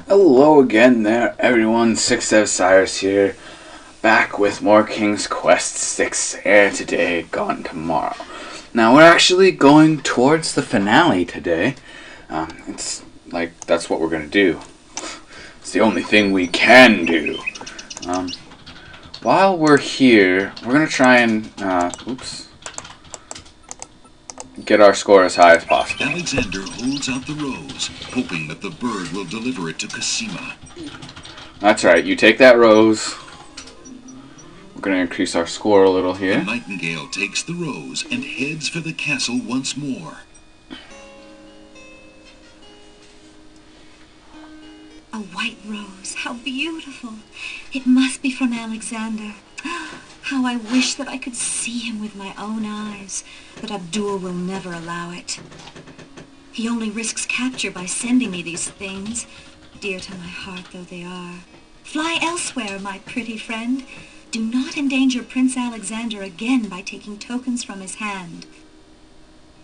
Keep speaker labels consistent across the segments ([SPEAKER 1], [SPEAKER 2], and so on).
[SPEAKER 1] Hello again there, everyone. Six Cyrus here, back with more King's Quest 6 Heir today, gone tomorrow. Now, we're actually going towards the finale today. It's like, that's what we're going to do. It's the only thing we can do. While we're here, we're going to try and, get our score as high as possible.
[SPEAKER 2] Alexander holds out the rose, hoping that the bird will deliver it to Cosima.
[SPEAKER 1] That's right, you take that rose. We're going to increase our score a little here.
[SPEAKER 2] The nightingale takes the rose and heads for the castle once more.
[SPEAKER 3] A white rose, how beautiful. It must be from Alexander. How I wish that I could see him with my own eyes, but Abdul will never allow it. He only risks capture by sending me these things, dear to my heart though they are. Fly elsewhere, my pretty friend. Do not endanger Prince Alexander again by taking tokens from his hand.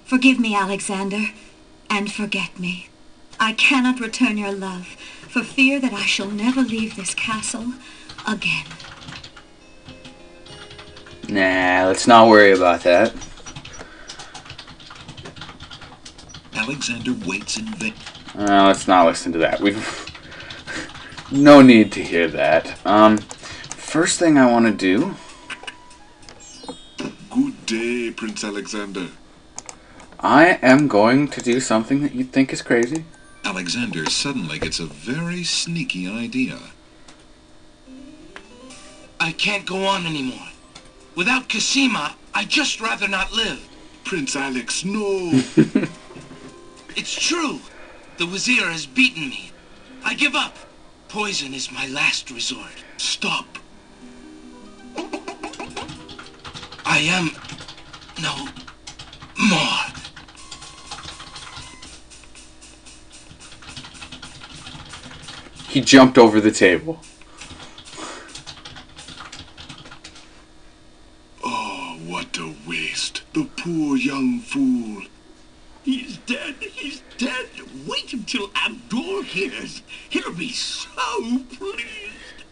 [SPEAKER 3] Forgive me, Alexander, and forget me. I cannot return your love, for fear that I shall never leave this castle again.
[SPEAKER 1] Nah, let's not worry about that.
[SPEAKER 2] Alexander waits in vain.
[SPEAKER 1] Let's not listen to that. We've no need to hear that. First thing I want to do.
[SPEAKER 4] Good day, Prince Alexander.
[SPEAKER 1] I am going to do something that you'd think is crazy.
[SPEAKER 2] Alexander suddenly gets a very sneaky idea.
[SPEAKER 5] I can't go on anymore. Without Cosima, I'd just rather not live.
[SPEAKER 4] Prince Alex, no!
[SPEAKER 5] It's true. The Wazir has beaten me. I give up. Poison is my last resort.
[SPEAKER 4] Stop!
[SPEAKER 5] I am no more.
[SPEAKER 1] He jumped over the table.
[SPEAKER 4] Oh, what a waste. The poor young fool.
[SPEAKER 6] He's dead. He's dead. Wait until Abdul hears. He'll be so pleased.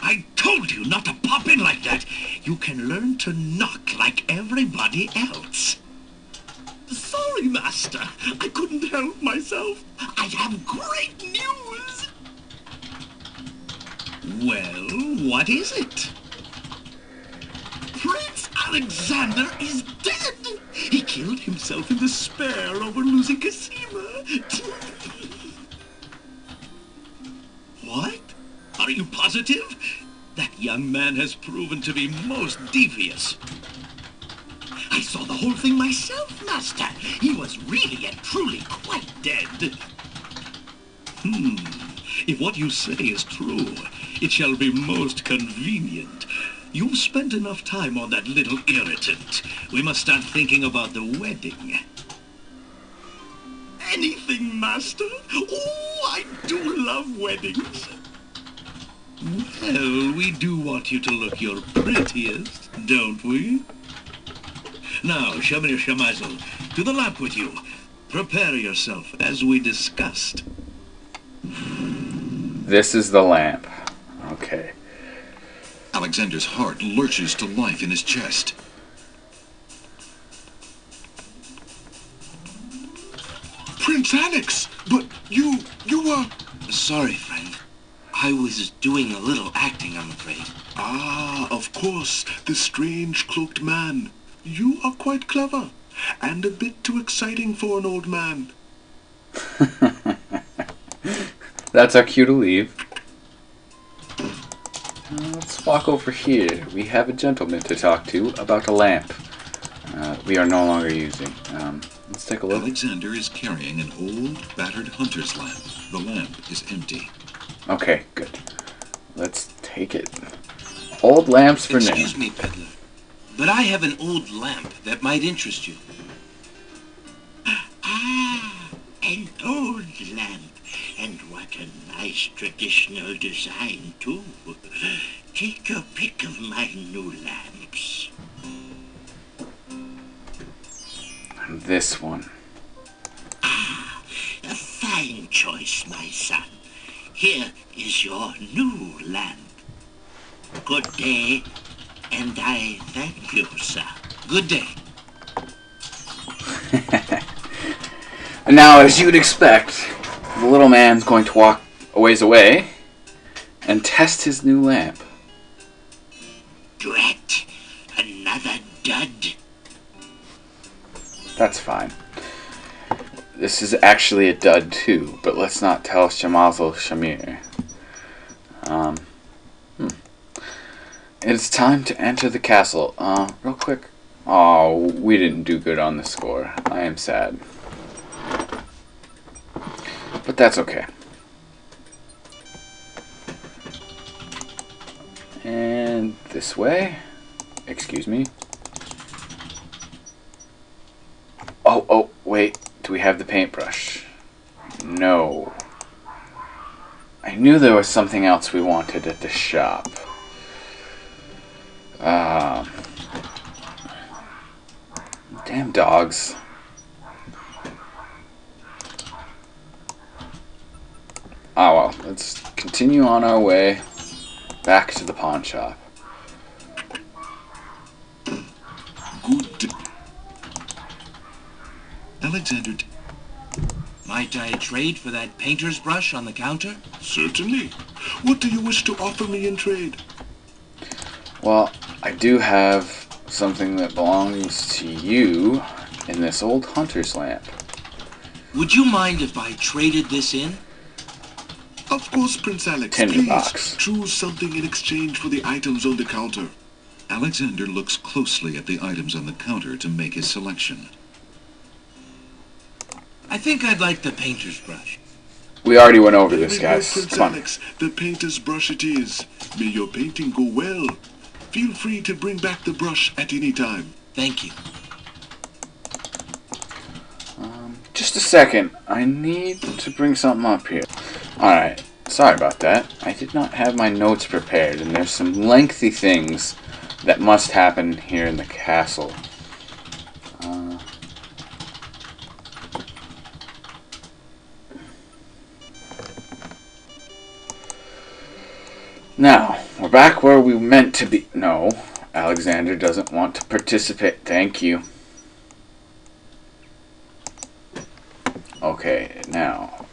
[SPEAKER 6] I told you not to pop in like that. You can learn to knock like everybody else. Sorry, Master. I couldn't help myself. I have great news. Well, what is it? Prince Alexander is dead. He killed himself in despair over losing Cosima. What? Are you positive? That young man has proven to be most devious. I saw the whole thing myself, Master. He was really and truly quite dead. If what you say is true, it shall be most convenient. You've spent enough time on that little irritant. We must start thinking about the wedding. Anything, Master? Oh, I do love weddings. Well, we do want you to look your prettiest, don't we? Now, Shamir Shamazel, to the lamp with you. Prepare yourself, as we discussed.
[SPEAKER 1] This is the lamp. Okay.
[SPEAKER 2] Alexander's heart lurches to life in his chest.
[SPEAKER 4] Prince Alex! But you were...
[SPEAKER 5] Sorry, friend. I was doing a little acting, I'm afraid.
[SPEAKER 4] Ah, of course, the strange cloaked man. You are quite clever, and a bit too exciting for an old man.
[SPEAKER 1] That's our cue to leave. Let's walk over here. We have a gentleman to talk to about a lamp we are no longer using. Let's take a look.
[SPEAKER 2] Alexander is carrying an old, battered hunter's lamp. The lamp is empty.
[SPEAKER 1] Okay, good. Let's take it. Old lamps for now.
[SPEAKER 5] Excuse me, peddler, but I have an old lamp that might interest you.
[SPEAKER 6] Ah, an old lamp. And what got a nice traditional design, too. Take your pick of my new lamps.
[SPEAKER 1] This one.
[SPEAKER 6] A fine choice, my son. Here is your new lamp. Good day, and I thank you, sir.
[SPEAKER 5] Good day.
[SPEAKER 1] And now, as you'd expect, the little man's going to walk a ways away and test his new lamp.
[SPEAKER 6] Drat, another dud.
[SPEAKER 1] That's fine. This is actually a dud too, but let's not tell Shamazel Shamir. It's time to enter the castle. Real quick. Oh, we didn't do good on the score. I am sad. But that's okay. And this way. Excuse me. Oh, wait. Do we have the paintbrush? No. I knew there was something else we wanted at the shop. Damn dogs. Ah, well, let's continue on our way back to the pawn shop.
[SPEAKER 2] Good. Alexander,
[SPEAKER 5] Might I trade for that painter's brush on the counter?
[SPEAKER 4] Certainly. What do you wish to offer me in trade?
[SPEAKER 1] Well, I do have something that belongs to you in this old hunter's lamp.
[SPEAKER 5] Would you mind if I traded this in?
[SPEAKER 4] Of course, Prince Alex.
[SPEAKER 1] Tinderbox.
[SPEAKER 4] Please choose something in exchange for the items on the counter.
[SPEAKER 2] Alexander looks closely at the items on the counter to make his selection.
[SPEAKER 5] I think I'd like the painter's brush.
[SPEAKER 1] We already went over this,
[SPEAKER 4] Very good,
[SPEAKER 1] guys.
[SPEAKER 4] Prince
[SPEAKER 1] Come on.
[SPEAKER 4] Alex. The painter's brush it is. May your painting go well. Feel free to bring back the brush at any time.
[SPEAKER 5] Thank you.
[SPEAKER 1] Just a second. I need to bring something up here. Alright. Sorry about that. I did not have my notes prepared, and there's some lengthy things that must happen here in the castle. Now, we're back where we meant to be. No, Alexander doesn't want to participate. Thank you. Okay, now,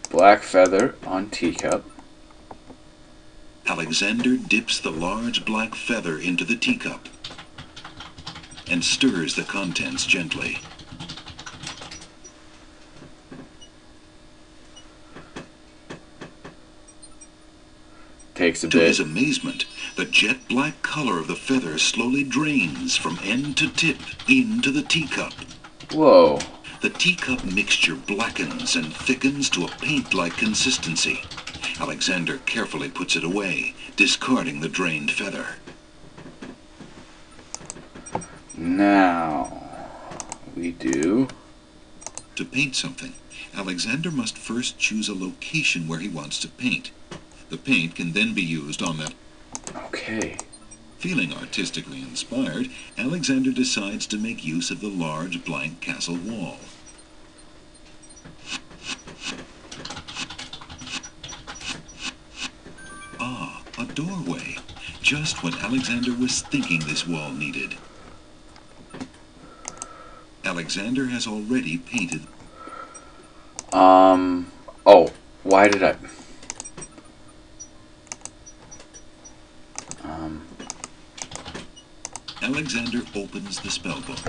[SPEAKER 1] black feather on teacup.
[SPEAKER 2] Alexander dips the large black feather into the teacup and stirs the contents gently.
[SPEAKER 1] Takes a
[SPEAKER 2] To
[SPEAKER 1] bit.
[SPEAKER 2] his amazement, the jet black color of the feather slowly drains from end to tip into the teacup.
[SPEAKER 1] Whoa.
[SPEAKER 2] The teacup mixture blackens and thickens to a paint-like consistency. Alexander carefully puts it away, discarding the drained feather.
[SPEAKER 1] Now, we do.
[SPEAKER 2] To paint something, Alexander must first choose a location where he wants to paint. The paint can then be used on that.
[SPEAKER 1] Okay.
[SPEAKER 2] Feeling artistically inspired, Alexander decides to make use of the large blank castle wall. Ah, a doorway. Just what Alexander was thinking this wall needed. Alexander has already painted.
[SPEAKER 1] Oh, why did I...
[SPEAKER 2] Alexander opens the spellbook.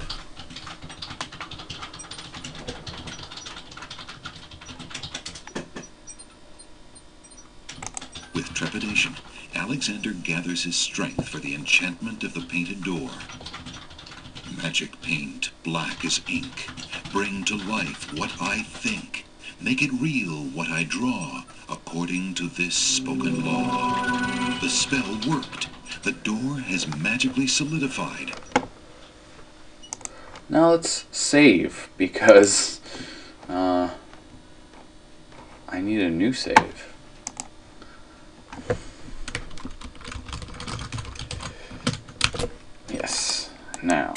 [SPEAKER 2] With trepidation, Alexander gathers his strength for the enchantment of the painted door. Magic paint, black as ink. Bring to life what I think. Make it real what I draw, according to this spoken law. The spell worked. The door has magically solidified.
[SPEAKER 1] Now let's save, because... I I need a new save. Yes. Now,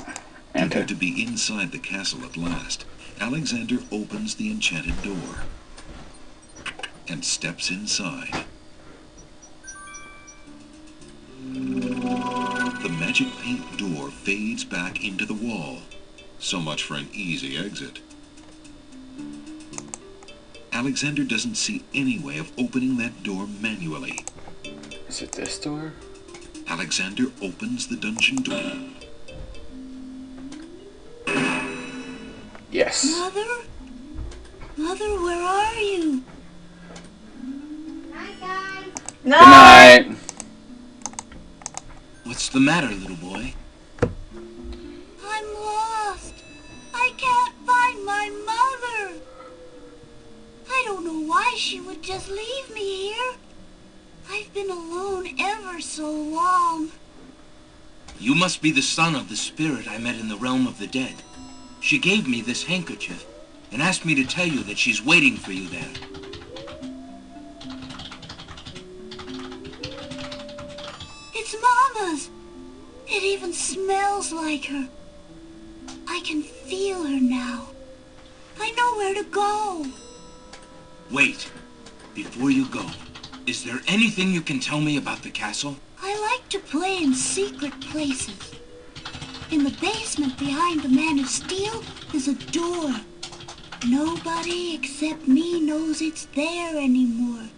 [SPEAKER 1] enter.
[SPEAKER 2] Eager to be inside the castle at last, Alexander opens the enchanted door and steps inside. The magic paint door fades back into the wall. So much for an easy exit. Alexander doesn't see any way of opening that door manually.
[SPEAKER 1] Is it this door?
[SPEAKER 2] Alexander opens the dungeon door.
[SPEAKER 1] Yes.
[SPEAKER 3] Mother? Mother, where are you?
[SPEAKER 1] Good night.
[SPEAKER 5] What's the matter, little boy?
[SPEAKER 3] I'm lost. I can't find my mother. I don't know why she would just leave me here. I've been alone ever so long.
[SPEAKER 5] You must be the son of the spirit I met in the realm of the dead. She gave me this handkerchief and asked me to tell you that she's waiting for you there.
[SPEAKER 3] It's Mama's. It even smells like her. I can feel her now. I know where to go.
[SPEAKER 5] Wait, before you go, is there anything you can tell me about the castle?
[SPEAKER 3] I like to play in secret places. In the basement behind the Man of Steel is a door. Nobody except me knows it's there anymore.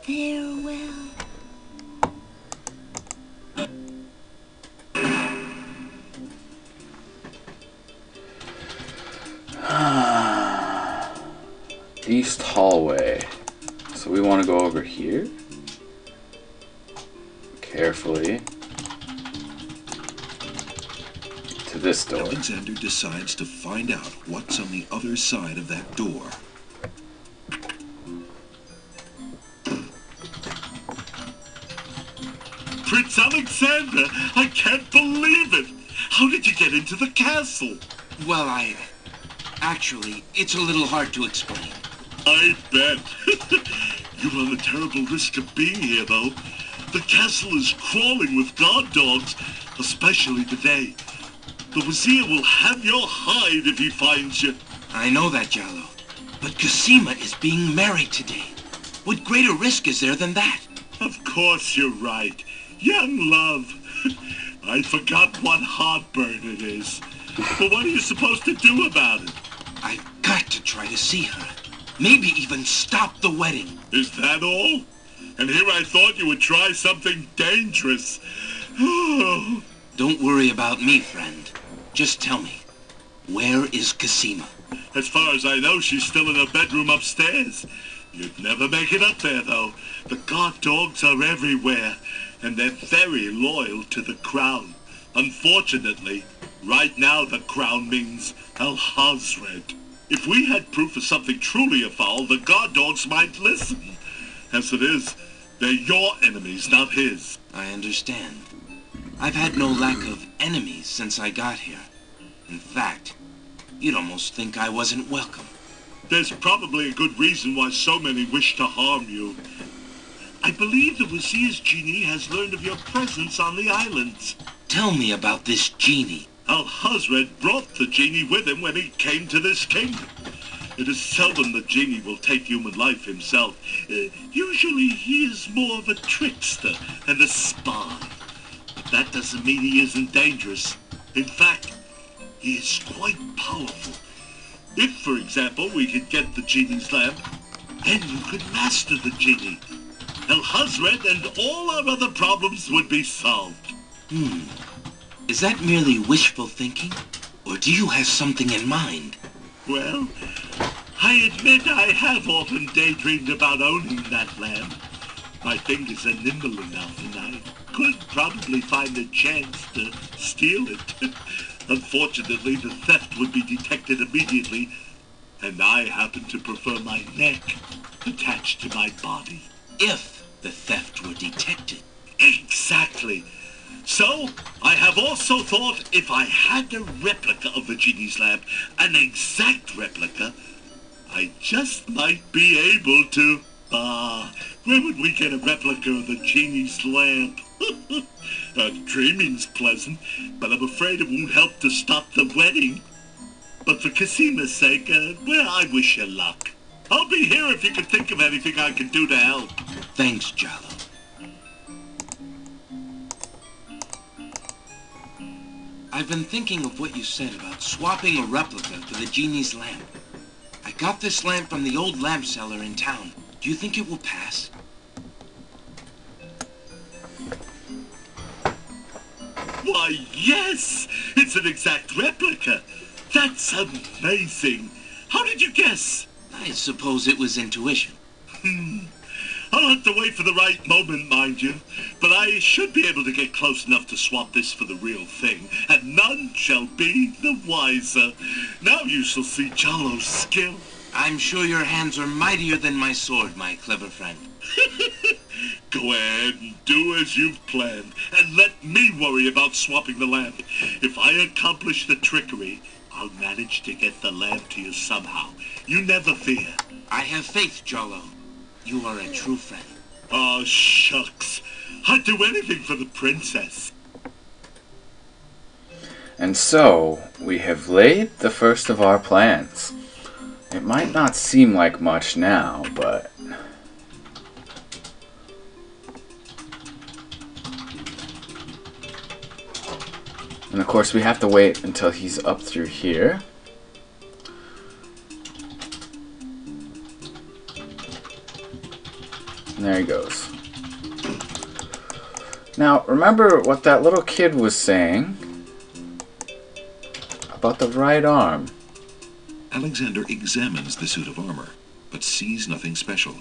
[SPEAKER 3] Farewell.
[SPEAKER 1] East hallway. So we want to go over here. Carefully. To this door.
[SPEAKER 2] Alexander decides to find out what's on the other side of that door.
[SPEAKER 4] Prince Alexander, I can't believe it. How did you get into the castle?
[SPEAKER 5] Well, actually, it's a little hard to explain.
[SPEAKER 4] I bet. You run a terrible risk of being here, though. The castle is crawling with guard dogs, especially today. The Vizier will have your hide if he finds you.
[SPEAKER 5] I know that, Jallo. But Cosima is being married today. What greater risk is there than that?
[SPEAKER 4] Of course you're right. Young love. I forgot what heartburn it is. But what are you supposed to do about it?
[SPEAKER 5] I've got to try to see her. Maybe even stop the wedding.
[SPEAKER 4] Is that all? And here I thought you would try something dangerous.
[SPEAKER 5] Don't worry about me, friend. Just tell me, where is Cosima?
[SPEAKER 4] As far as I know, she's still in her bedroom upstairs. You'd never make it up there, though. The guard dogs are everywhere, and they're very loyal to the crown. Unfortunately, right now the crown means Al-Hazred. If we had proof of something truly afoul, the guard dogs might listen. As it is, they're your enemies, not his.
[SPEAKER 5] I understand. I've had no lack of enemies since I got here. In fact, you'd almost think I wasn't welcome.
[SPEAKER 4] There's probably a good reason why so many wish to harm you. I believe the Vizier's genie has learned of your presence on the islands.
[SPEAKER 5] Tell me about this genie.
[SPEAKER 4] Al-Hazred brought the genie with him when he came to this kingdom. It is seldom the genie will take human life himself. Usually he is more of a trickster and a spy. But that doesn't mean he isn't dangerous. In fact, he is quite powerful. If, for example, we could get the genie's lamp, then you could master the genie. Al-Hazred and all our other problems would be solved.
[SPEAKER 5] Is that merely wishful thinking? Or do you have something in mind?
[SPEAKER 4] Well, I admit I have often daydreamed about owning that lamp. My fingers are nimble enough, and I could probably find a chance to steal it. Unfortunately, the theft would be detected immediately, and I happen to prefer my neck attached to my body.
[SPEAKER 5] If the theft were detected.
[SPEAKER 4] Exactly. So, I have also thought if I had a replica of the genie's lamp, an exact replica, I just might be able to... where would we get a replica of the genie's lamp? Dreaming's pleasant, but I'm afraid it won't help to stop the wedding. But for Casima's sake, well, I wish you luck. I'll be here if you can think of anything I can do to help.
[SPEAKER 5] Thanks, Jalo. I've been thinking of what you said about swapping a replica for the genie's lamp. I got this lamp from the old lamp seller in town. Do you think it will pass?
[SPEAKER 4] Why, yes! It's an exact replica. That's amazing. How did you guess?
[SPEAKER 5] I suppose it was intuition.
[SPEAKER 4] I'll have to wait for the right moment, mind you. But I should be able to get close enough to swap this for the real thing, and none shall be the wiser. Now you shall see Jalo's skill.
[SPEAKER 5] I'm sure your hands are mightier than my sword, my clever friend.
[SPEAKER 4] Go ahead and do as you've planned, and let me worry about swapping the lamp. If I accomplish the trickery, I'll manage to get the lamp to you somehow. You never fear.
[SPEAKER 5] I have faith, Jalo. You are a true friend.
[SPEAKER 4] Oh, shucks. I'd do anything for the princess.
[SPEAKER 1] And so, we have laid the first of our plans. It might not seem like much now, but... And of course we have to wait until he's up through here. And there he goes. Now, remember what that little kid was saying about the right arm.
[SPEAKER 2] Alexander examines the suit of armor, but sees nothing special.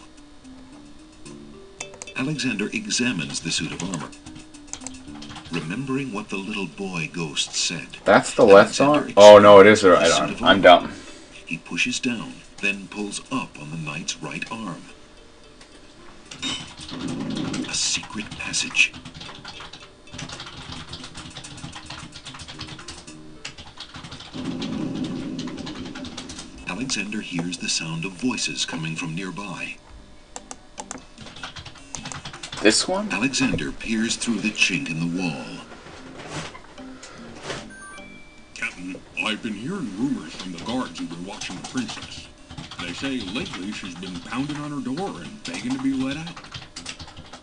[SPEAKER 2] Alexander examines the suit of armor, remembering what the little boy ghost said.
[SPEAKER 1] That's the left arm? Oh no, it is the right arm. I'm dumb.
[SPEAKER 2] He pushes down, then pulls up on the knight's right arm. A secret passage. Alexander hears the sound of voices coming from nearby.
[SPEAKER 1] This one?
[SPEAKER 2] Alexander peers through the chink in the wall.
[SPEAKER 7] Captain, I've been hearing rumors from the guards who've been watching the princess. They say lately she's been pounding on her door and begging to be let out.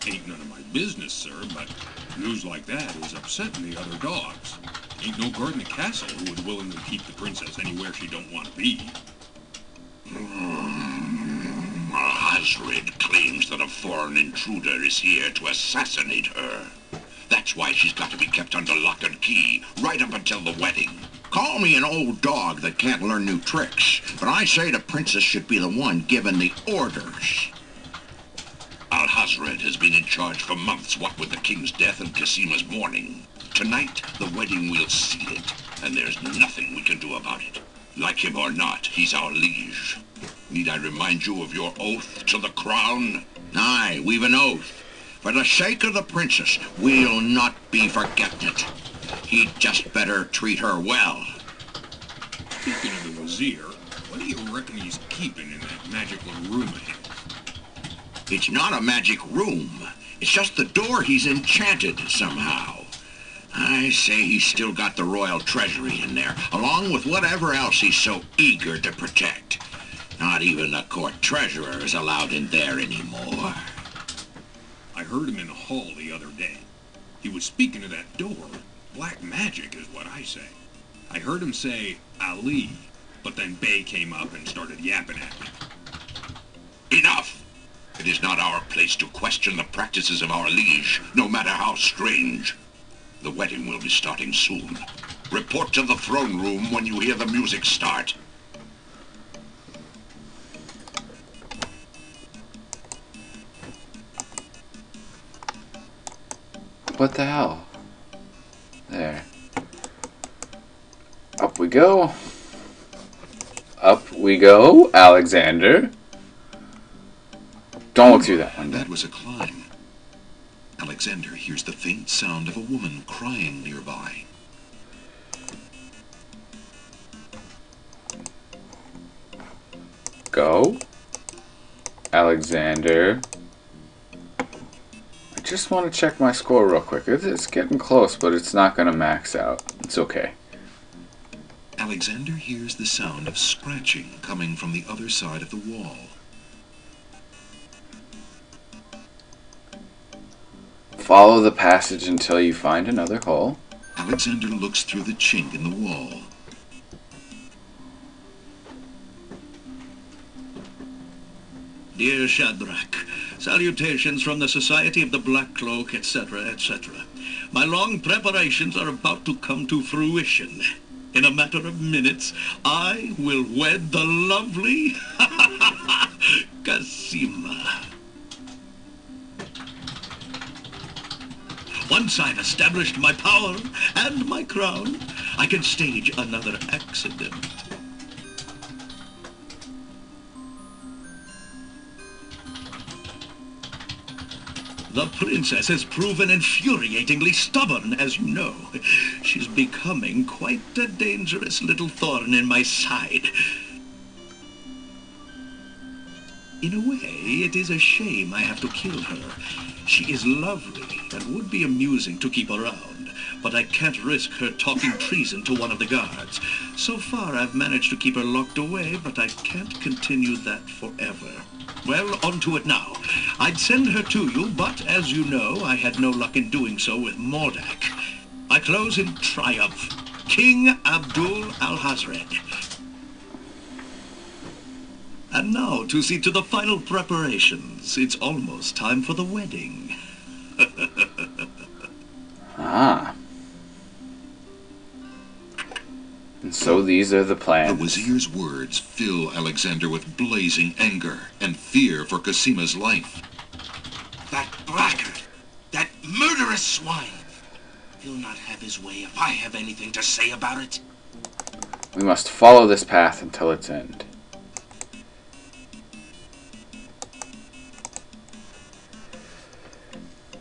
[SPEAKER 7] Ain't none of my business, sir, but news like that is upsetting the other dogs. Ain't no guard in the castle who would willingly keep the princess anywhere she don't want to be.
[SPEAKER 8] Hasrid claims that a foreign intruder is here to assassinate her. That's why she's got to be kept under lock and key, right up until the wedding.
[SPEAKER 9] Call me an old dog that can't learn new tricks, but I say the princess should be the one giving the orders.
[SPEAKER 8] Al-Hasred has been in charge for months, what with the king's death and Casima's mourning. Tonight, the wedding will seal it, and there's nothing we can do about it. Like him or not, he's our liege. Need I remind you of your oath to the crown?
[SPEAKER 9] Aye, we've an oath. For the sake of the princess, we'll not be forgetting it. He'd just better treat her well.
[SPEAKER 7] Speaking of the Wazir, what do you reckon he's keeping in that magic little room of his?
[SPEAKER 9] It's not a magic room. It's just the door he's enchanted somehow. I say he's still got the royal treasury in there, along with whatever else he's so eager to protect. Not even the court treasurer is allowed in there anymore.
[SPEAKER 7] I heard him in the hall the other day. He was speaking of that door. Black magic is what I say. I heard him say, Ali, but then Bay came up and started yapping at me.
[SPEAKER 8] Enough! It is not our place to question the practices of our liege, no matter how strange. The wedding will be starting soon. Report to the throne room when you hear the music start.
[SPEAKER 1] What the hell? There. Up we go. Up we go, Alexander. Don't look through that window.
[SPEAKER 2] That was a climb. Alexander hears the faint sound of a woman crying nearby.
[SPEAKER 1] Go. Alexander. I just want to check my score real quick. It's getting close, but it's not going to max out. It's okay.
[SPEAKER 2] Alexander hears the sound of scratching coming from the other side of the wall.
[SPEAKER 1] Follow the passage until you find another hole.
[SPEAKER 2] Alexander looks through the chink in the wall.
[SPEAKER 6] Dear Shadrach, salutations from the Society of the Black Cloak, etc., etc. My long preparations are about to come to fruition. In a matter of minutes, I will wed the lovely Casima. Once I've established my power and my crown, I can stage another accident. The princess has proven infuriatingly stubborn, as you know. She's becoming quite a dangerous little thorn in my side. In a way, it is a shame I have to kill her. She is lovely and would be amusing to keep around, but I can't risk her talking treason to one of the guards. So far, I've managed to keep her locked away, but I can't continue that forever. Well, on to it now. I'd send her to you, but as you know, I had no luck in doing so with Mordak. I close in triumph. King Abdul al-Hazred. And now to see to the final preparations. It's almost time for the wedding.
[SPEAKER 1] Ah. And so these are the plans.
[SPEAKER 2] The Wazir's words fill Alexander with blazing anger and fear for Casima's life.
[SPEAKER 5] That blackguard! That murderous swine! He'll not have his way if I have anything to say about it.
[SPEAKER 1] We must follow this path until its end.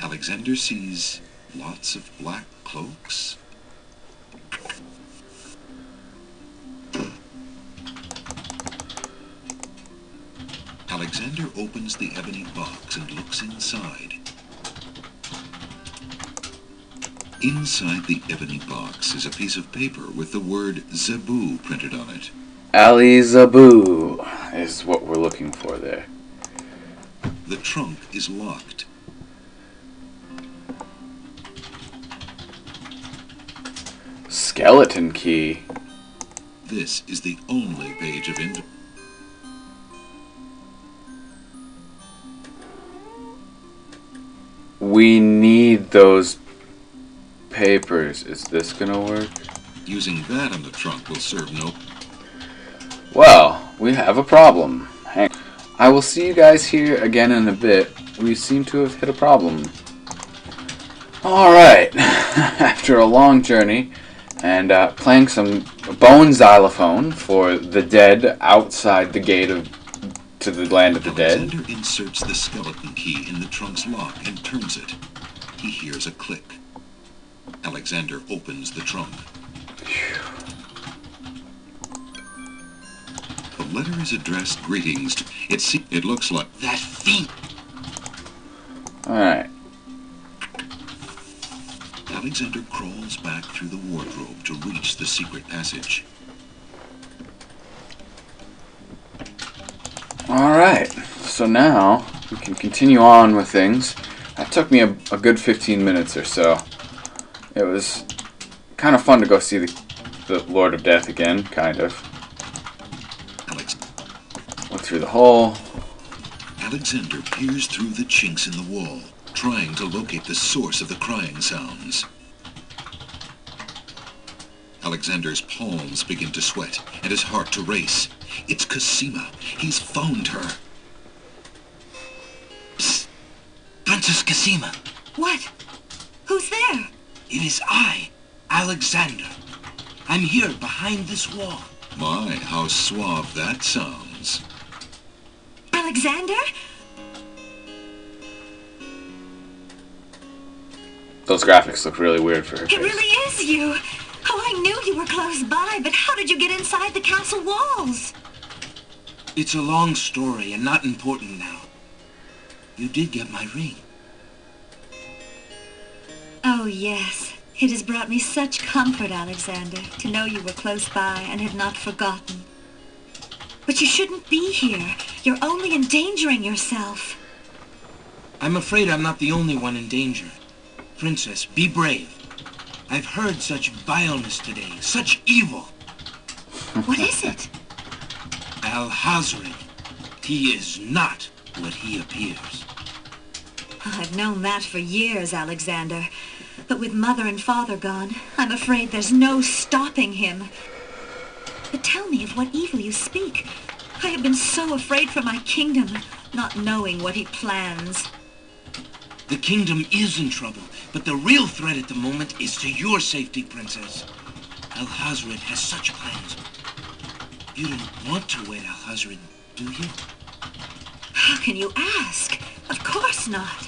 [SPEAKER 2] Alexander sees lots of black cloaks. Alexander opens the ebony box and looks inside. Inside the ebony box is a piece of paper with the word Zebu printed on it.
[SPEAKER 1] Ali Zabu is what we're looking for there.
[SPEAKER 2] The trunk is locked.
[SPEAKER 1] Skeleton key.
[SPEAKER 2] This is the only page of inventory.
[SPEAKER 1] We need those papers. Is this gonna work?
[SPEAKER 2] Using that on the trunk will serve no...
[SPEAKER 1] Well, we have a problem. I will see you guys here again in a bit. We seem to have hit a problem. Alright, after a long journey and playing some bone xylophone for the dead outside the gate to the land of the dead.
[SPEAKER 2] Alexander inserts the skeleton key in the trunk's lock and turns it. He hears a click. Alexander opens the trunk. The letter is addressed greetings to... It looks like...
[SPEAKER 5] That fiend!
[SPEAKER 1] Alright.
[SPEAKER 2] Alexander crawls back through the wardrobe to reach the secret passage.
[SPEAKER 1] Alright, so now we can continue on with things. That took me a good 15 minutes or so. It was kind of fun to go see the Lord of Death again, kind of. Look through the hole.
[SPEAKER 2] Alexander peers through the chinks in the wall, trying to locate the source of the crying sounds. Alexander's palms begin to sweat and his heart to race. It's Casima. He's found her.
[SPEAKER 5] Psst. Princess Casima.
[SPEAKER 3] What? Who's there?
[SPEAKER 5] It is I, Alexander. I'm here behind this wall.
[SPEAKER 2] My, how suave that sounds.
[SPEAKER 3] Alexander?
[SPEAKER 1] Those graphics look really weird for her
[SPEAKER 3] It
[SPEAKER 1] face.
[SPEAKER 3] really is you. Oh, I knew you were close by, but how did you get inside the castle walls?
[SPEAKER 5] It's a long story and not important now. You did get my ring.
[SPEAKER 3] Oh, yes. It has brought me such comfort, Alexander, to know you were close by and had not forgotten. But you shouldn't be here. You're only endangering yourself.
[SPEAKER 5] I'm afraid I'm not the only one in danger. Princess, be brave. I've heard such vileness today, such evil.
[SPEAKER 3] What is it?
[SPEAKER 5] Alhazred. He is not what he appears.
[SPEAKER 3] I've known that for years, Alexander. But with Mother and Father gone, I'm afraid there's no stopping him. But tell me of what evil you speak. I have been so afraid for my kingdom, not knowing what he plans.
[SPEAKER 5] The kingdom is in trouble, but the real threat at the moment is to your safety, Princess. Alhazred has such plans. You don't want to wed Alhazred, do you?
[SPEAKER 3] How can you ask? Of course not.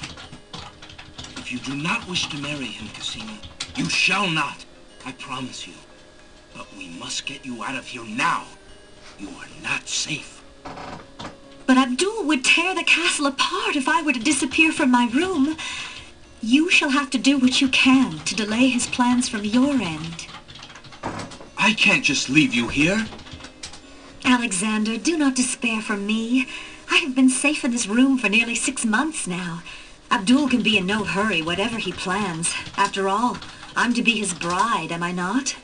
[SPEAKER 5] If you do not wish to marry him, Cassima, you shall not. I promise you. But we must get you out of here now. You are not safe.
[SPEAKER 3] But Abdul would tear the castle apart if I were to disappear from my room. You shall have to do what you can to delay his plans from your end.
[SPEAKER 5] I can't just leave you here.
[SPEAKER 3] Alexander, do not despair for me. I have been safe in this room for nearly 6 months now. Abdul can be in no hurry, whatever he plans. After all, I'm to be his bride, am I not?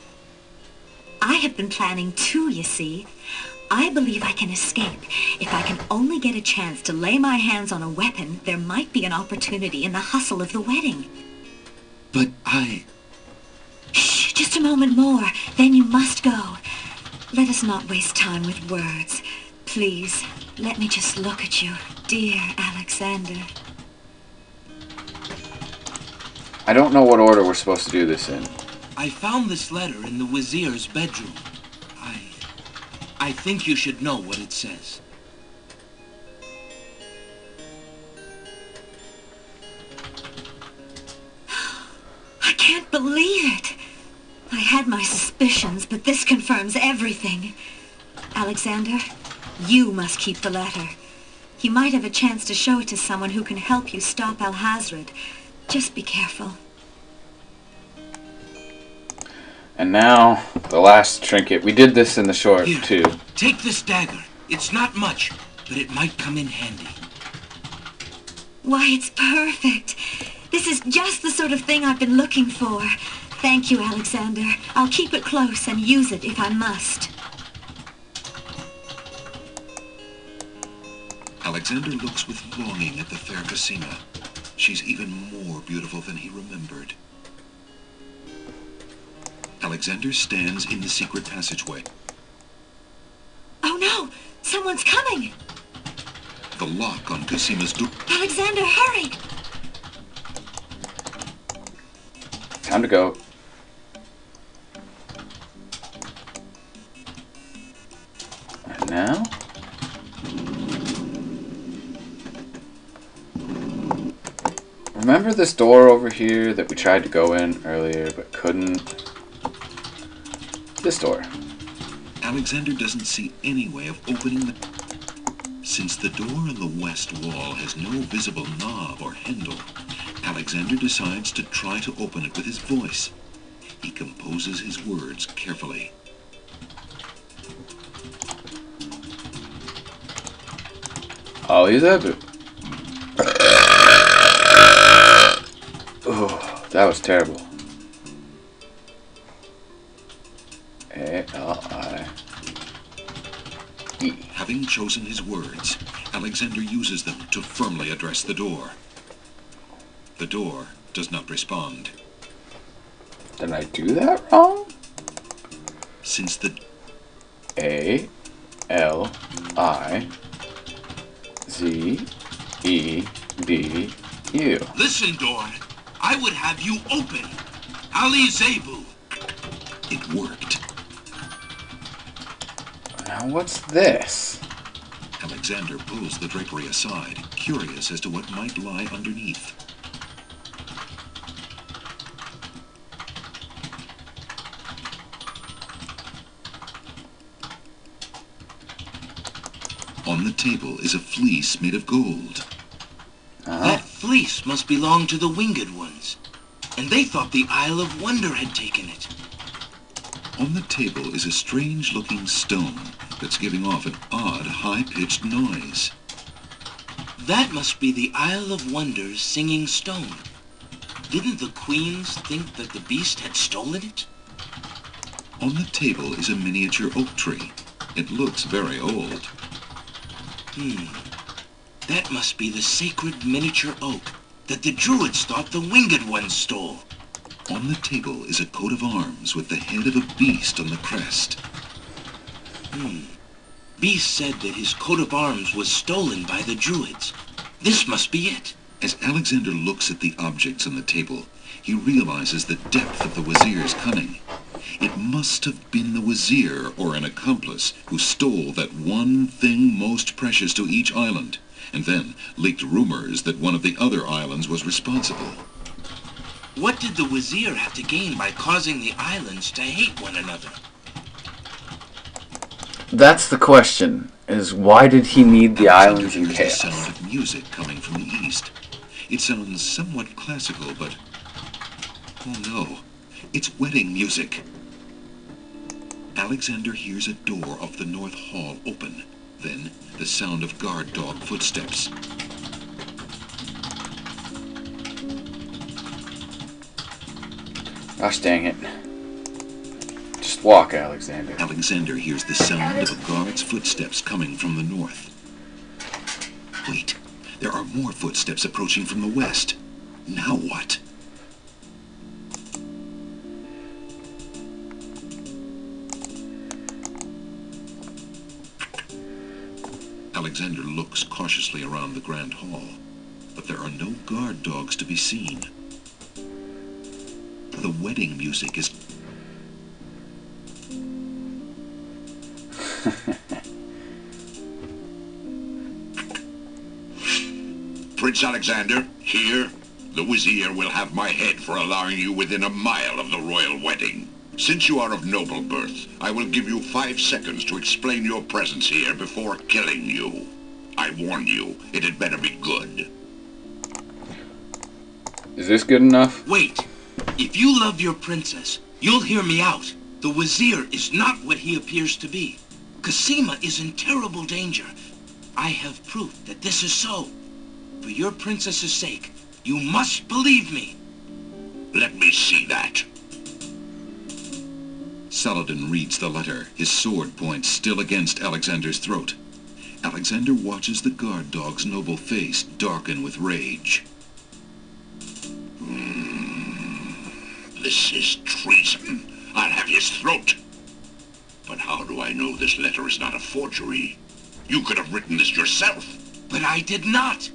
[SPEAKER 3] I have been planning too, you see. I believe I can escape. If I can only get a chance to lay my hands on a weapon, there might be an opportunity in the hustle of the wedding.
[SPEAKER 5] But I...
[SPEAKER 3] Shh, just a moment more. Then you must go. Let us not waste time with words. Please, let me just look at you, dear Alexander.
[SPEAKER 1] I don't know what order we're supposed to do this in.
[SPEAKER 5] I found this letter in the Wazir's bedroom. I think you should know what it says.
[SPEAKER 3] I can't believe it. I had my suspicions, but this confirms everything. Alexander, you must keep the letter. You might have a chance to show it to someone who can help you stop Alhazred. Just be careful.
[SPEAKER 1] And now, the last trinket. We did this in the short,
[SPEAKER 5] Here,
[SPEAKER 1] too.
[SPEAKER 5] Take this dagger. It's not much, but it might come in handy.
[SPEAKER 3] Why, it's perfect. This is just the sort of thing I've been looking for. Thank you, Alexander. I'll keep it close and use it if I must.
[SPEAKER 2] Alexander looks with longing at the fair Cassima. She's even more beautiful than he remembered. Alexander stands in the secret passageway.
[SPEAKER 3] Oh no! Someone's coming!
[SPEAKER 2] The lock on Cassima's door.
[SPEAKER 3] Alexander, hurry!
[SPEAKER 1] Time to go. And now? Remember this door over here that we tried to go in earlier but couldn't? This door.
[SPEAKER 2] Alexander doesn't see any way of opening the... Since the door in the west wall has no visible knob or handle, Alexander decides to try to open it with his voice. He composes his words carefully.
[SPEAKER 1] Elizabeth. Oh, that was terrible. A-L-I-E.
[SPEAKER 2] Having chosen his words, Alexander uses them to firmly address the door. The door does not respond.
[SPEAKER 1] Did I do that wrong?
[SPEAKER 2] Since the...
[SPEAKER 1] A-L-I-Z-E-B-U.
[SPEAKER 5] Listen, door. I would have you open. Ali Zebu.
[SPEAKER 2] It worked.
[SPEAKER 1] Now what's this?
[SPEAKER 2] Alexander pulls the drapery aside, curious as to what might lie underneath. On the table is a fleece made of gold.
[SPEAKER 5] That fleece must belong to the Winged Ones. And they thought the Isle of Wonder had taken it.
[SPEAKER 2] On the table is a strange-looking stone that's giving off an odd, high-pitched noise.
[SPEAKER 5] That must be the Isle of Wonder's singing stone. Didn't the queens think that the beast had stolen it?
[SPEAKER 2] On the table is a miniature oak tree. It looks very old.
[SPEAKER 5] That must be the sacred miniature oak that the Druids thought the Winged Ones stole.
[SPEAKER 2] On the table is a coat of arms with the head of a beast on the crest.
[SPEAKER 5] Beast said that his coat of arms was stolen by the Druids. This must be it.
[SPEAKER 2] As Alexander looks at the objects on the table, he realizes the depth of the Wazir's cunning. It must have been the Wazir or an accomplice who stole that one thing most precious to each island, and then leaked rumors that one of the other islands was responsible.
[SPEAKER 5] What did the Wazir have to gain by causing the islands to hate one another?
[SPEAKER 1] That's the question, is why did he need the islands in
[SPEAKER 2] Alexander
[SPEAKER 1] chaos?
[SPEAKER 2] hears the sound of music coming from the east. It sounds somewhat classical, but... oh no, it's wedding music. Alexander hears a door of the north hall open. Then, the sound of guard dog footsteps.
[SPEAKER 1] Gosh dang it. Just walk, Alexander.
[SPEAKER 2] Alexander hears the sound of a guard's footsteps coming from the north. Wait, there are more footsteps approaching from the west. Now what? Alexander looks cautiously around the grand hall, but there are no guard dogs to be seen. The wedding music is...
[SPEAKER 8] Prince Alexander, here, the Wazir will have my head for allowing you within a mile of the royal wedding. Since you are of noble birth, I will give you 5 seconds to explain your presence here before killing you. I warn you, it had better be good.
[SPEAKER 1] Is this good enough?
[SPEAKER 5] Wait. If you love your princess, you'll hear me out. The Wazir is not what he appears to be. Cosima is in terrible danger. I have proof that this is so. For your princess's sake, you must believe me.
[SPEAKER 8] Let me see that.
[SPEAKER 2] Saladin reads the letter, his sword point still against Alexander's throat. Alexander watches the guard dog's noble face darken with rage.
[SPEAKER 8] This is treason. I'll have his throat. But how do I know this letter is not a forgery? You could have written this yourself.
[SPEAKER 5] But I did not.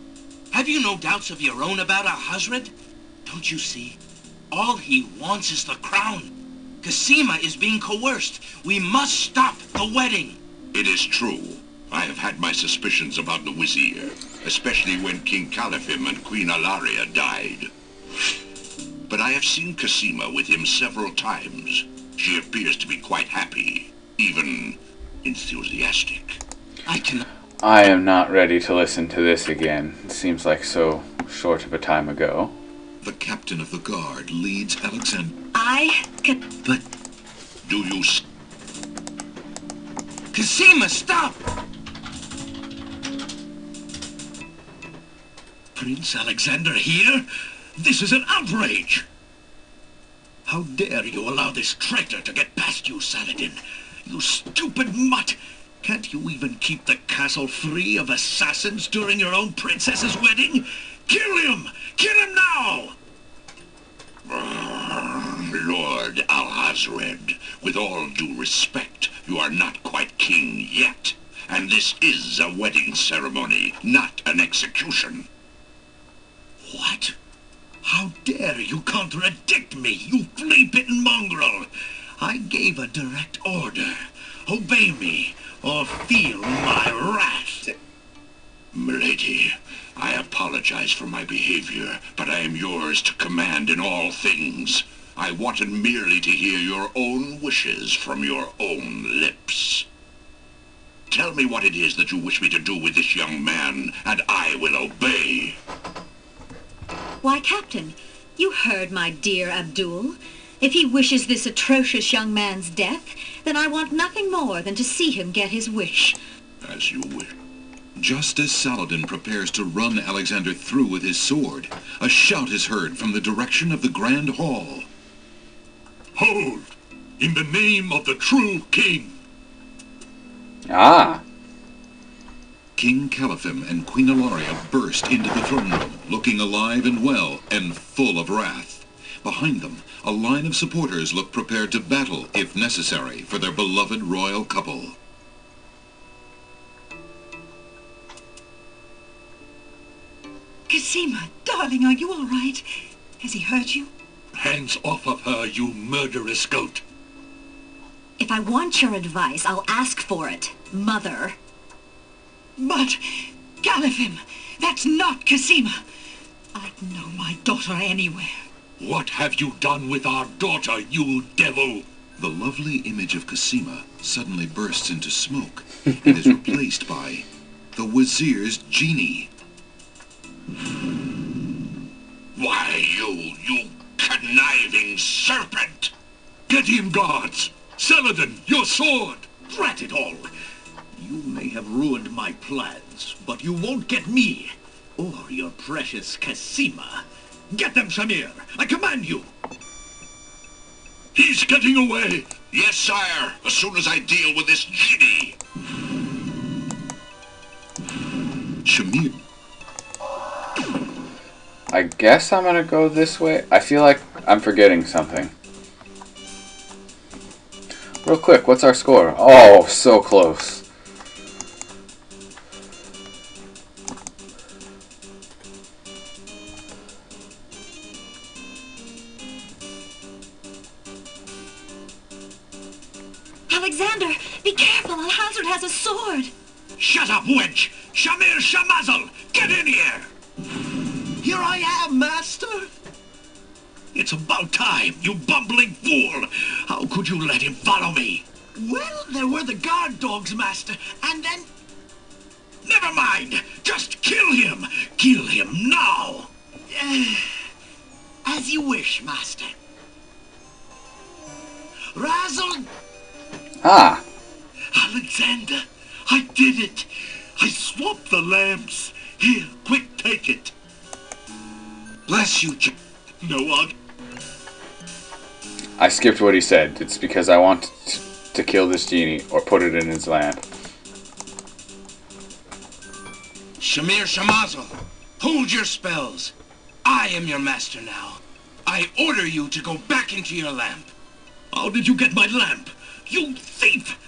[SPEAKER 5] Have you no doubts of your own about Alhazred? Don't you see? All he wants is the crown. Cosima is being coerced. We must stop the wedding.
[SPEAKER 8] It is true. I have had my suspicions about the Wazir, especially when King Califim and Queen Alaria died. But I have seen Cosima with him several times. She appears to be quite happy, even enthusiastic.
[SPEAKER 1] I am not ready to listen to this again. It seems like so short of a time ago.
[SPEAKER 2] The captain of the guard leads Alexander.
[SPEAKER 3] I can...
[SPEAKER 2] But
[SPEAKER 8] Do you...
[SPEAKER 5] Cosima, stop!
[SPEAKER 6] Prince Alexander here? This is an outrage! How dare you allow this traitor to get past you, Saladin? You stupid mutt! Can't you even keep the castle free of assassins during your own princess's wedding? Kill him! Kill him now!
[SPEAKER 8] Lord Alhazred, with all due respect, you are not quite king yet. And this is a wedding ceremony, not an execution.
[SPEAKER 6] What? How dare you contradict me, you flea-bitten mongrel? I gave a direct order. Obey me, or feel my wrath.
[SPEAKER 8] Milady, I apologize for my behavior, but I am yours to command in all things. I wanted merely to hear your own wishes from your own lips. Tell me what it is that you wish me to do with this young man, and I will obey.
[SPEAKER 3] Why, Captain, you heard my dear Abdul. If he wishes this atrocious young man's death, then I want nothing more than to see him get his wish.
[SPEAKER 2] As you wish. Just as Saladin prepares to run Alexander through with his sword, a shout is heard from the direction of the Grand Hall.
[SPEAKER 4] Hold! In the name of the true king!
[SPEAKER 1] Ah.
[SPEAKER 2] King Caliphim and Queen Ilaria burst into the throne room, looking alive and well, and full of wrath. Behind them, a line of supporters look prepared to battle, if necessary, for their beloved royal couple.
[SPEAKER 10] Casima, darling, are you all right? Has he hurt you?
[SPEAKER 4] Hands off of her, you murderous goat!
[SPEAKER 3] If I want your advice, I'll ask for it, Mother.
[SPEAKER 10] But, Caliphim, that's not Casima. I'd know my daughter anywhere.
[SPEAKER 4] What have you done with our daughter, you devil?
[SPEAKER 2] The lovely image of Casima suddenly bursts into smoke and is replaced by the Wazir's genie.
[SPEAKER 8] Why, you conniving serpent!
[SPEAKER 4] Get him, guards! Saladin, your sword!
[SPEAKER 6] Drat it all! You may have ruined my plans, but you won't get me, or your precious Casima. Get them, Shamir! I command you!
[SPEAKER 4] He's getting away!
[SPEAKER 8] Yes, sire, as soon as I deal with this genie!
[SPEAKER 2] Shamir.
[SPEAKER 1] I guess I'm gonna go this way. I feel like I'm forgetting something. Real quick, what's our score? Oh, so close.
[SPEAKER 3] Alexander, be careful. Al-Hazard has a sword.
[SPEAKER 6] Shut up, wench! Shamir Shamazel! Get in here! Here I am, master! It's about time, you bumbling fool! How could you let him follow me? Well, there were the guard dogs, master, and then... Never mind! Just kill him! Kill him now! As you wish, master. Razzle!
[SPEAKER 1] Ah.
[SPEAKER 4] Alexander, I did it! I swapped the lamps! Here, quick, take it!
[SPEAKER 6] Bless you,
[SPEAKER 4] No one.
[SPEAKER 1] I skipped what he said. It's because I want to kill this genie or put it in his lamp.
[SPEAKER 5] Shamir Shamazel, hold your spells. I am your master now. I order you to go back into your lamp.
[SPEAKER 6] How did you get my lamp? You thief!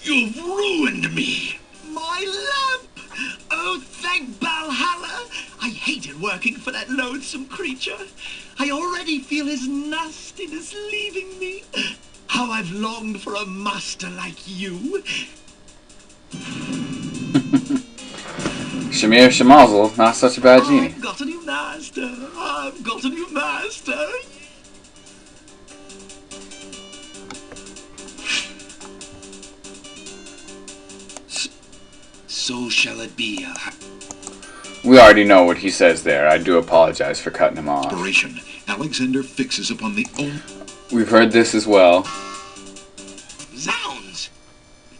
[SPEAKER 6] You've ruined me! My lamp! Oh, thank Valhalla! I hated working for that loathsome creature. I already feel his nastiness leaving me. How I've longed for a master like you.
[SPEAKER 1] Shamir Shamazel, not such a bad genie.
[SPEAKER 6] I've got a new master. I've got a new master.
[SPEAKER 5] So shall it be.
[SPEAKER 1] We already know what he says there. I do apologize for cutting him off.
[SPEAKER 2] Inspiration. Alexander fixes upon the only...
[SPEAKER 1] We've heard this as well.
[SPEAKER 5] Zounds!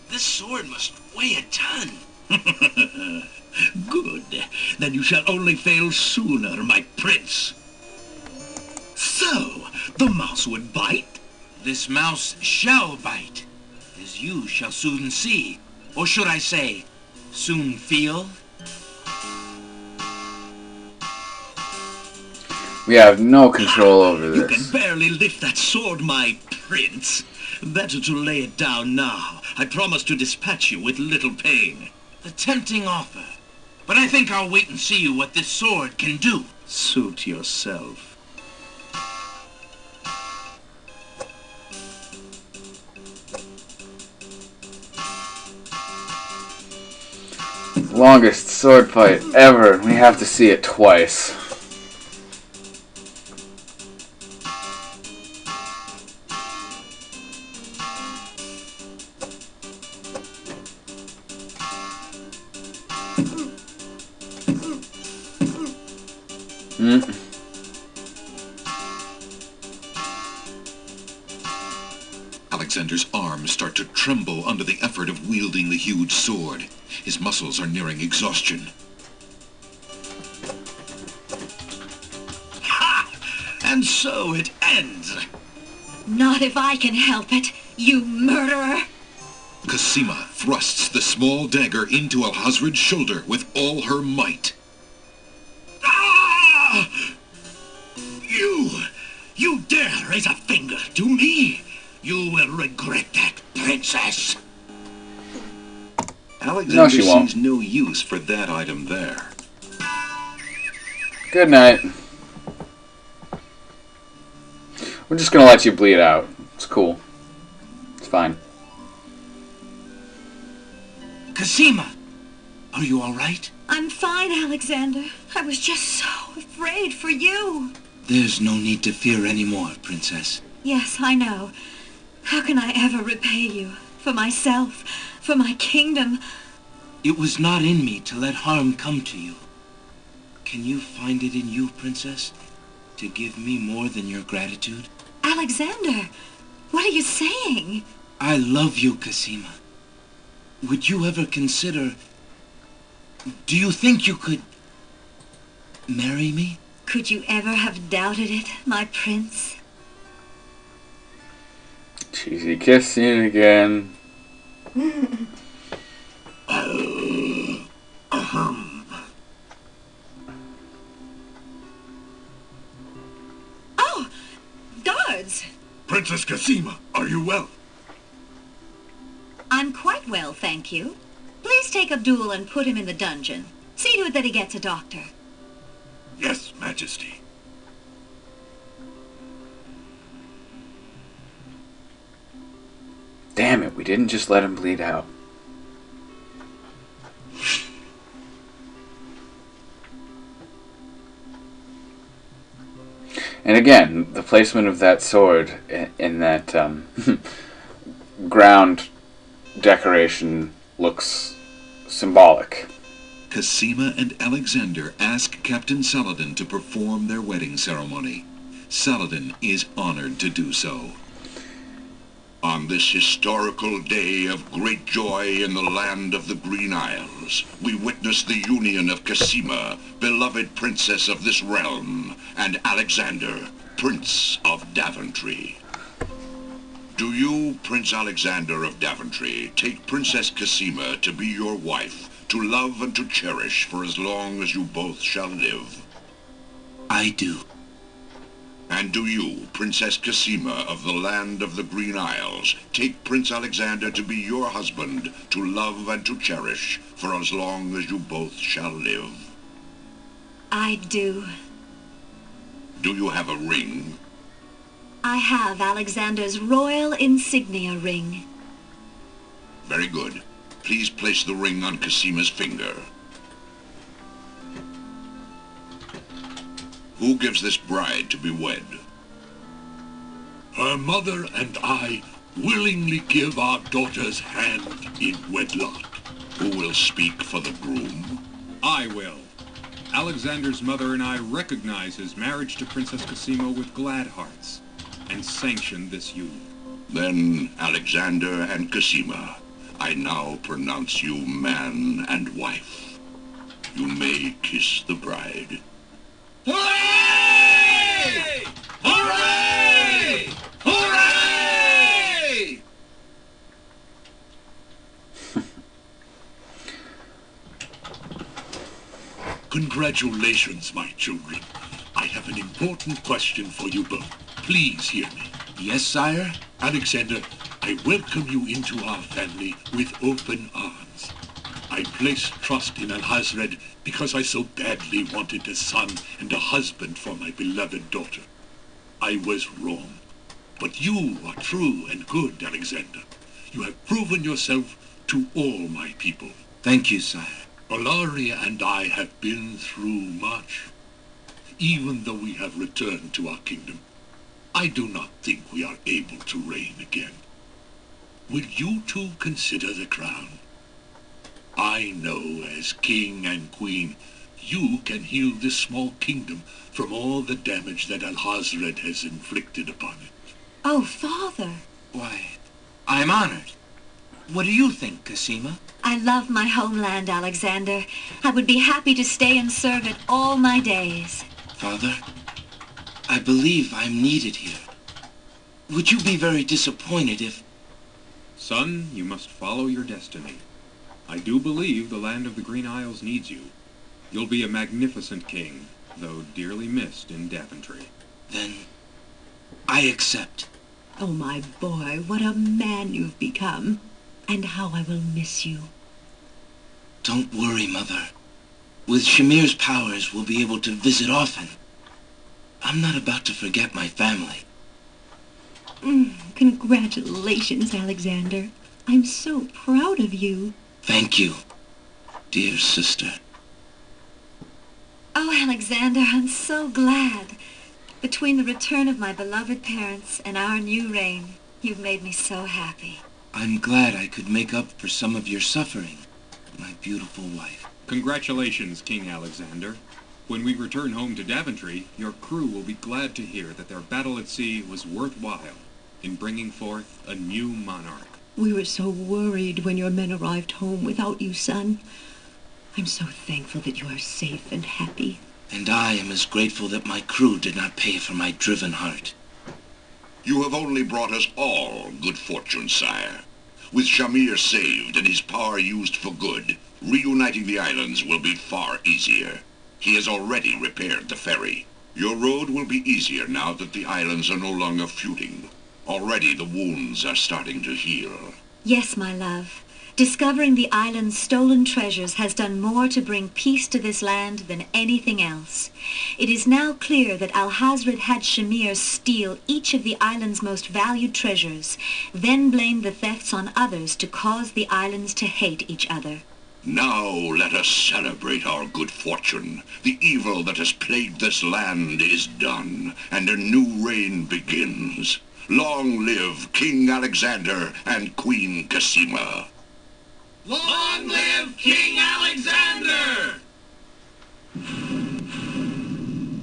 [SPEAKER 5] This sword must weigh a ton.
[SPEAKER 6] Good. Then you shall only fail sooner, my prince. So, the mouse would bite?
[SPEAKER 5] This mouse shall bite, as you shall soon see. Or should I say, soon feel?
[SPEAKER 1] We have no control over
[SPEAKER 6] You
[SPEAKER 1] this.
[SPEAKER 6] can barely lift that sword, my prince. Better to lay it down now. I promise to dispatch you with little pain.
[SPEAKER 5] A tempting offer. But I think I'll wait and see what this sword can do.
[SPEAKER 6] Suit yourself.
[SPEAKER 1] Longest sword fight ever. We have to see it twice.
[SPEAKER 2] Alexander's arms start to tremble under the effort of wielding the huge sword. His muscles are nearing exhaustion.
[SPEAKER 6] Ha! And so it ends.
[SPEAKER 3] Not if I can help it, you murderer!
[SPEAKER 2] Cosima thrusts the small dagger into Alhazred's shoulder with all her might.
[SPEAKER 6] Ah! You dare raise a finger to me? You will regret that, princess.
[SPEAKER 2] Alexander
[SPEAKER 1] she won't.
[SPEAKER 2] sees no use for that item there.
[SPEAKER 1] Good night. We're just gonna let you bleed out. It's cool. It's fine.
[SPEAKER 5] Cosima, are you all right?
[SPEAKER 3] I'm fine, Alexander. I was just so afraid for you.
[SPEAKER 5] There's no need to fear anymore, princess.
[SPEAKER 3] Yes, I know. How can I ever repay you? For myself, for my kingdom.
[SPEAKER 5] It was not in me to let harm come to you. Can you find it in you, princess, to give me more than your gratitude?
[SPEAKER 3] Alexander, what are you saying?
[SPEAKER 5] I love you, Cosima. Would you ever consider... Do you think you could... marry me?
[SPEAKER 3] Could you ever have doubted it, my prince?
[SPEAKER 1] Cheesy kissing again.
[SPEAKER 3] Oh, guards!
[SPEAKER 4] Princess Cosima, are you well?
[SPEAKER 3] I'm quite well, thank you. Please take Abdul and put him in the dungeon. See to it that he gets a doctor.
[SPEAKER 4] Yes, Majesty.
[SPEAKER 1] Damn it, we didn't just let him bleed out. And again, the placement of that sword in that ground decoration looks symbolic.
[SPEAKER 2] Cosima and Alexander ask Captain Saladin to perform their wedding ceremony. Saladin is honored to do so.
[SPEAKER 8] On this historical day of great joy in the land of the Green Isles, we witness the union of Cosima, beloved princess of this realm, and Alexander, Prince of Daventry. Do you, Prince Alexander of Daventry, take Princess Cosima to be your wife, to love and to cherish for as long as you both shall live?
[SPEAKER 5] I do.
[SPEAKER 8] And do you, Princess Cosima of the land of the Green Isles, take Prince Alexander to be your husband, to love and to cherish for as long as you both shall live?
[SPEAKER 3] I do.
[SPEAKER 8] Do you have a ring?
[SPEAKER 3] I have Alexander's royal insignia ring.
[SPEAKER 8] Very good. Please place the ring on Cosima's finger. Who gives this bride to be wed?
[SPEAKER 4] Her mother and I willingly give our daughter's hand in wedlock.
[SPEAKER 8] Who will speak for the groom?
[SPEAKER 7] I will. Alexander's mother and I recognize his marriage to Princess Cosima with glad hearts, and sanction this union.
[SPEAKER 8] Then, Alexander and Cosima, I now pronounce you man and wife. You may kiss the bride.
[SPEAKER 6] Hooray! Hooray! Hooray!
[SPEAKER 4] Congratulations, my children. I have an important question for you both. Please hear me.
[SPEAKER 5] Yes, sire?
[SPEAKER 4] Alexander, I welcome you into our family with open arms. I place trust in Alhazred because I so badly wanted a son and a husband for my beloved daughter. I was wrong. But you are true and good, Alexander. You have proven yourself to all my people.
[SPEAKER 5] Thank you, sire.
[SPEAKER 4] Olaria and I have been through much. Even though we have returned to our kingdom, I do not think we are able to reign again. Will you two consider the crown? I know as king and queen, You can heal this small kingdom from all the damage that Alhazred has inflicted upon it.
[SPEAKER 3] Oh, Father.
[SPEAKER 5] Why, I'm honored. What do you think, Cassima?
[SPEAKER 3] I love my homeland, Alexander. I would be happy to stay and serve it all my days.
[SPEAKER 5] Father, I believe I'm needed here. Would you be very disappointed if...
[SPEAKER 7] Son, you must follow your destiny. I do believe the land of the Green Isles needs you. You'll be a magnificent king, though dearly missed in Daventry.
[SPEAKER 5] Then, I accept.
[SPEAKER 10] Oh, my boy, what a man you've become. And how I will miss you.
[SPEAKER 5] Don't worry, Mother. With Shamir's powers, we'll be able to visit often. I'm not about to forget my family.
[SPEAKER 10] Congratulations, Alexander. I'm so proud of you.
[SPEAKER 5] Thank you, dear sister.
[SPEAKER 3] Oh, Alexander, I'm so glad. Between the return of my beloved parents and our new reign, you've made me so happy.
[SPEAKER 5] I'm glad I could make up for some of your suffering, my beautiful wife.
[SPEAKER 7] Congratulations, King Alexander. When we return home to Daventry, your crew will be glad to hear that their battle at sea was worthwhile in bringing forth a new monarch.
[SPEAKER 10] We were so worried when your men arrived home without you, son. I'm so thankful that you are safe and happy.
[SPEAKER 5] And I am as grateful that my crew did not pay for my driven heart.
[SPEAKER 8] You have only brought us all good fortune, sire. With Shamir saved and his power used for good, reuniting the islands will be far easier. He has already repaired the ferry. Your road will be easier now that the islands are no longer feuding. Already the wounds are starting to heal.
[SPEAKER 3] Yes, my love. Discovering the island's stolen treasures has done more to bring peace to this land than anything else. It is now clear that Alhazred had Shamir steal each of the island's most valued treasures, then blame the thefts on others to cause the islands to hate each other.
[SPEAKER 8] Now let us celebrate our good fortune. The evil that has plagued this land is done, and a new reign begins. Long live King Alexander and Queen Cassima.
[SPEAKER 6] Long live King Alexander!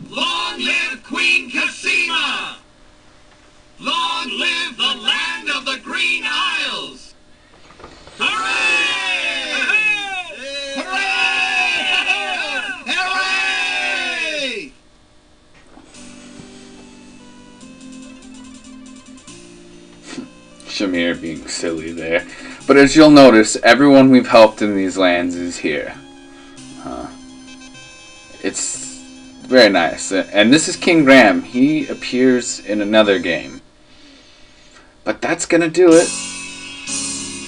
[SPEAKER 6] Long live Queen Cassima! Long live the land of the Green Isles! Hooray! Hooray! Hooray!
[SPEAKER 1] Shamir being silly there. But as you'll notice, everyone we've helped in these lands is here. It's very nice. And this is King Graham. He appears in another game. But that's gonna do it.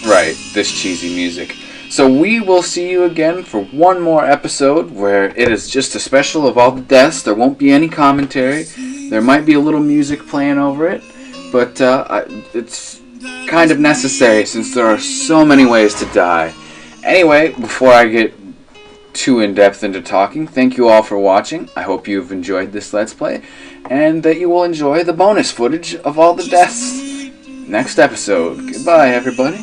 [SPEAKER 1] Right, this cheesy music. So we will see you again for one more episode where it is just a special of all the deaths. There won't be any commentary. There might be a little music playing over it. But it's kind of necessary since there are so many ways to die. Anyway, before I get too in-depth into talking, thank you all for watching. I hope you've enjoyed this Let's Play, and that you will enjoy the bonus footage of all the deaths next episode. Goodbye, everybody.